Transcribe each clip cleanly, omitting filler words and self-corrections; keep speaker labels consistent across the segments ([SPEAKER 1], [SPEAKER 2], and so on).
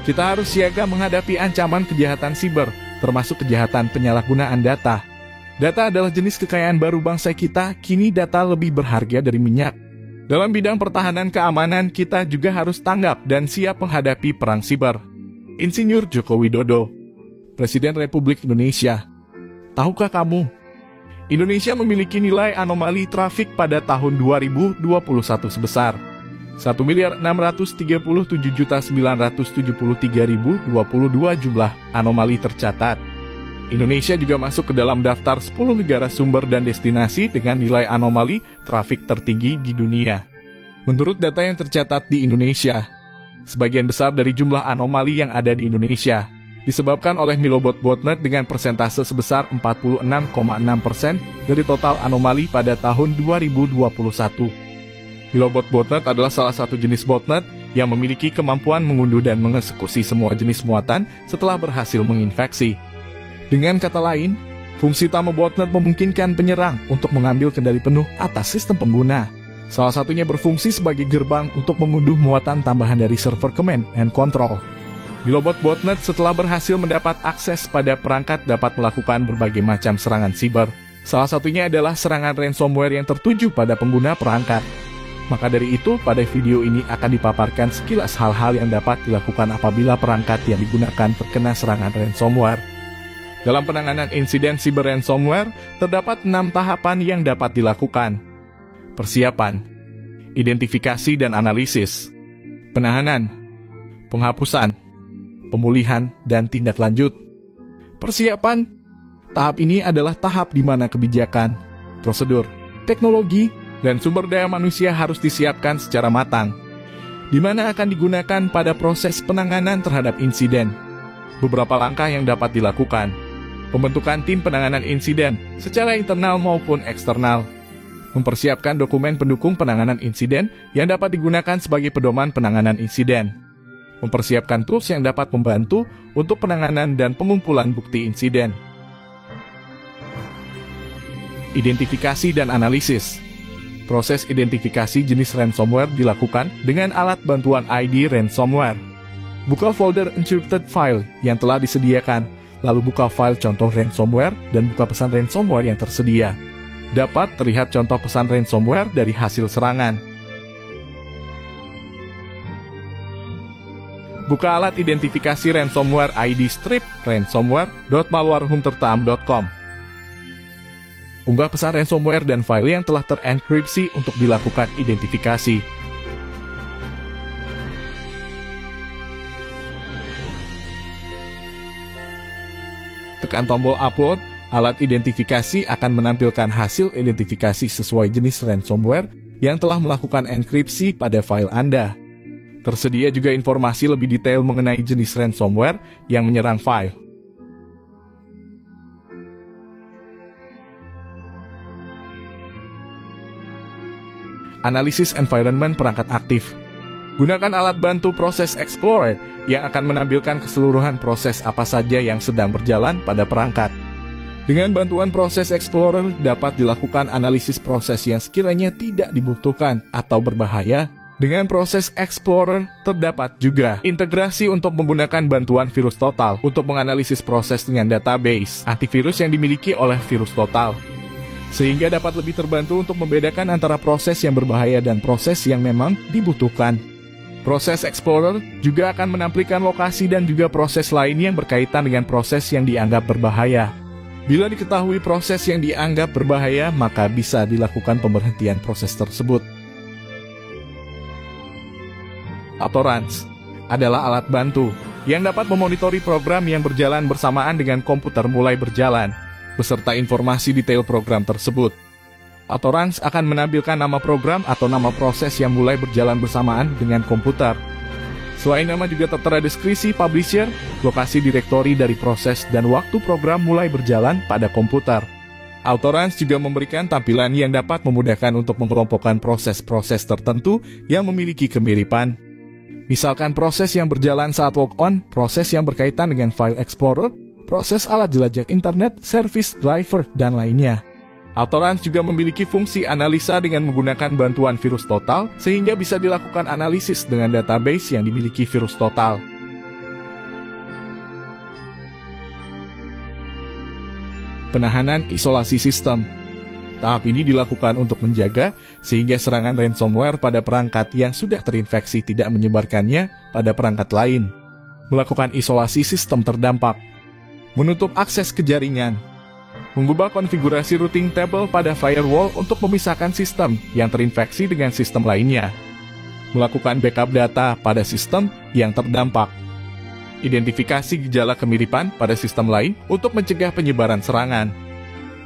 [SPEAKER 1] Kita harus siaga menghadapi ancaman kejahatan siber, termasuk kejahatan penyalahgunaan data. Data adalah jenis kekayaan baru bangsa kita, kini data lebih berharga dari minyak. Dalam bidang pertahanan keamanan, kita juga harus tanggap dan siap menghadapi perang siber. Insinyur Joko Widodo, Presiden Republik Indonesia. Tahukah kamu, Indonesia memiliki nilai anomali trafik pada tahun 2021 sebesar 1.637.973.022 jumlah anomali tercatat. Indonesia juga masuk ke dalam daftar 10 negara sumber dan destinasi dengan nilai anomali trafik tertinggi di dunia. Menurut data yang tercatat di Indonesia, sebagian besar dari jumlah anomali yang ada di Indonesia disebabkan oleh Milobot Botnet dengan persentase sebesar 46,6% dari total anomali pada tahun 2021. Milobot Botnet adalah salah satu jenis botnet yang memiliki kemampuan mengunduh dan mengeksekusi semua jenis muatan setelah berhasil menginfeksi. Dengan kata lain, fungsi utama botnet memungkinkan penyerang untuk mengambil kendali penuh atas sistem pengguna. Salah satunya berfungsi sebagai gerbang untuk mengunduh muatan tambahan dari server command and control. Milobot Botnet setelah berhasil mendapat akses pada perangkat dapat melakukan berbagai macam serangan siber. Salah satunya adalah serangan ransomware yang tertuju pada pengguna perangkat. Maka dari itu, pada video ini akan dipaparkan sekilas hal-hal yang dapat dilakukan apabila perangkat yang digunakan terkena serangan ransomware. Dalam penanganan insiden cyber ransomware, terdapat 6 tahapan yang dapat dilakukan. Persiapan, identifikasi dan analisis, penahanan, penghapusan, pemulihan, dan tindak lanjut. Persiapan, tahap ini adalah tahap di mana kebijakan, prosedur, teknologi, dan sumber daya manusia harus disiapkan secara matang, di mana akan digunakan pada proses penanganan terhadap insiden. Beberapa langkah yang dapat dilakukan: pembentukan tim penanganan insiden secara internal maupun eksternal, mempersiapkan dokumen pendukung penanganan insiden yang dapat digunakan sebagai pedoman penanganan insiden, mempersiapkan tools yang dapat membantu untuk penanganan dan pengumpulan bukti insiden. Identifikasi dan analisis. Proses identifikasi jenis ransomware dilakukan dengan alat bantuan ID ransomware. Buka folder encrypted file yang telah disediakan, lalu buka file contoh ransomware dan buka pesan ransomware yang tersedia. Dapat terlihat contoh pesan ransomware dari hasil serangan. Buka alat identifikasi ransomware ID strip ransomware.malwarehuntertam.com. Unggah pesan ransomware dan file yang telah terenkripsi untuk dilakukan identifikasi. Tekan tombol upload, alat identifikasi akan menampilkan hasil identifikasi sesuai jenis ransomware yang telah melakukan enkripsi pada file Anda. Tersedia juga informasi lebih detail mengenai jenis ransomware yang menyerang file. Analisis environment perangkat aktif. Gunakan alat bantu proses Explorer yang akan menampilkan keseluruhan proses apa saja yang sedang berjalan pada perangkat. Dengan bantuan proses Explorer dapat dilakukan analisis proses yang sekiranya tidak dibutuhkan atau berbahaya. Dengan proses Explorer terdapat juga integrasi untuk menggunakan bantuan virus total untuk menganalisis proses dengan database antivirus yang dimiliki oleh virus total, sehingga dapat lebih terbantu untuk membedakan antara proses yang berbahaya dan proses yang memang dibutuhkan. Proses Explorer juga akan menampilkan lokasi dan juga proses lain yang berkaitan dengan proses yang dianggap berbahaya. Bila diketahui proses yang dianggap berbahaya, maka bisa dilakukan pemberhentian proses tersebut. Autorans adalah alat bantu yang dapat memonitori program yang berjalan bersamaan dengan komputer mulai berjalan, beserta informasi detail program tersebut. Autorans akan menampilkan nama program atau nama proses yang mulai berjalan bersamaan dengan komputer. Selain nama juga tertera deskripsi publisher, lokasi direktori dari proses, dan waktu program mulai berjalan pada komputer. Autorans juga memberikan tampilan yang dapat memudahkan untuk mengelompokkan proses-proses tertentu yang memiliki kemiripan. Misalkan proses yang berjalan saat log on, proses yang berkaitan dengan file explorer, proses alat jelajah internet, service driver, dan lainnya. Altorans juga memiliki fungsi analisa dengan menggunakan bantuan virus total, sehingga bisa dilakukan analisis dengan database yang dimiliki virus total. Penahanan isolasi sistem. Tahap ini dilakukan untuk menjaga sehingga serangan ransomware pada perangkat yang sudah terinfeksi tidak menyebarkannya pada perangkat lain. Melakukan isolasi sistem terdampak. Menutup akses ke jaringan. Mengubah konfigurasi routing table pada firewall untuk memisahkan sistem yang terinfeksi dengan sistem lainnya. Melakukan backup data pada sistem yang terdampak. Identifikasi gejala kemiripan pada sistem lain untuk mencegah penyebaran serangan.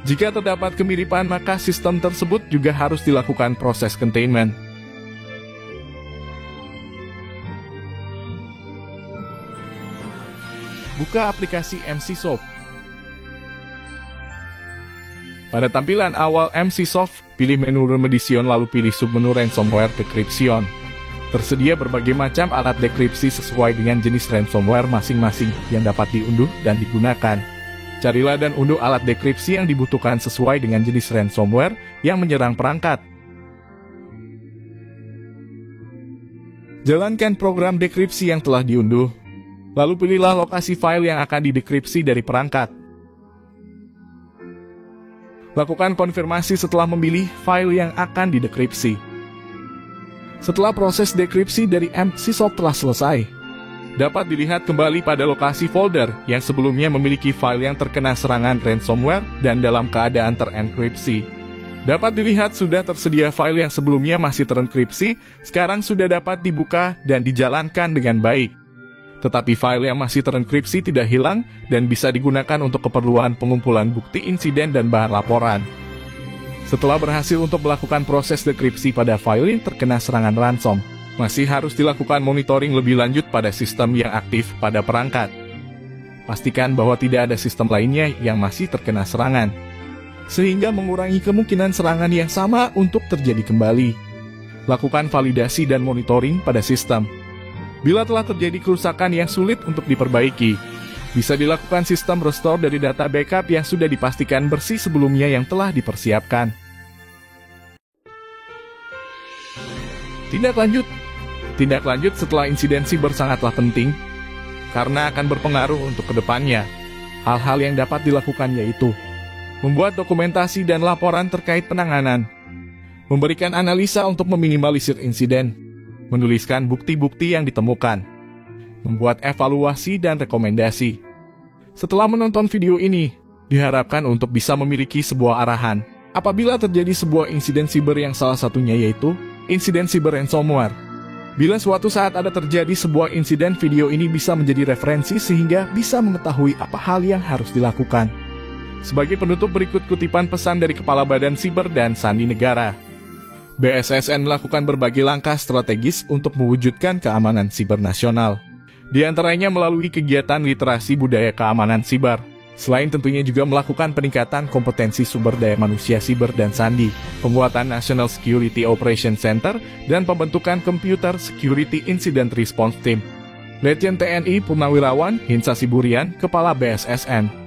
[SPEAKER 1] Jika terdapat kemiripan, maka sistem tersebut juga harus dilakukan proses containment. Buka aplikasi MCSoft. Pada tampilan awal MCSoft, pilih menu Remediation lalu pilih submenu Ransomware Decryption. Tersedia berbagai macam alat dekripsi sesuai dengan jenis ransomware masing-masing yang dapat diunduh dan digunakan. Carilah dan unduh alat dekripsi yang dibutuhkan sesuai dengan jenis ransomware yang menyerang perangkat. Jalankan program dekripsi yang telah diunduh. Lalu pilihlah lokasi file yang akan didekripsi dari perangkat. Lakukan konfirmasi setelah memilih file yang akan didekripsi. Setelah proses dekripsi dari MCSoft telah selesai, dapat dilihat kembali pada lokasi folder yang sebelumnya memiliki file yang terkena serangan ransomware dan dalam keadaan terenkripsi. Dapat dilihat sudah tersedia file yang sebelumnya masih terenkripsi, sekarang sudah dapat dibuka dan dijalankan dengan baik. Tetapi file yang masih terenkripsi tidak hilang dan bisa digunakan untuk keperluan pengumpulan bukti insiden dan bahan laporan. Setelah berhasil untuk melakukan proses dekripsi pada file yang terkena serangan ransom, masih harus dilakukan monitoring lebih lanjut pada sistem yang aktif pada perangkat. Pastikan bahwa tidak ada sistem lainnya yang masih terkena serangan, sehingga mengurangi kemungkinan serangan yang sama untuk terjadi kembali. Lakukan validasi dan monitoring pada sistem. Bila telah terjadi kerusakan yang sulit untuk diperbaiki, bisa dilakukan sistem restore dari data backup yang sudah dipastikan bersih sebelumnya yang telah dipersiapkan. Tindak lanjut. Tindak lanjut setelah insiden siber sangatlah penting, karena akan berpengaruh untuk kedepannya. Hal-hal yang dapat dilakukan yaitu membuat dokumentasi dan laporan terkait penanganan, memberikan analisa untuk meminimalisir insiden, menuliskan bukti-bukti yang ditemukan, membuat evaluasi dan rekomendasi. Setelah menonton video ini, diharapkan untuk bisa memiliki sebuah arahan apabila terjadi sebuah insiden siber yang salah satunya yaitu insiden siber ransomware. Bila suatu saat ada terjadi sebuah insiden, video ini bisa menjadi referensi sehingga bisa mengetahui apa hal yang harus dilakukan. Sebagai penutup berikut kutipan pesan dari Kepala Badan Siber dan Sandi Negara. BSSN melakukan berbagai langkah strategis untuk mewujudkan keamanan siber nasional. Di antaranya melalui kegiatan literasi budaya keamanan siber. Selain tentunya juga melakukan peningkatan kompetensi sumber daya manusia siber dan sandi, pembuatan National Security Operation Center, dan pembentukan Computer Security Incident Response Team. Letjen TNI Purnawirawan Hinsa Siburian, Kepala BSSN.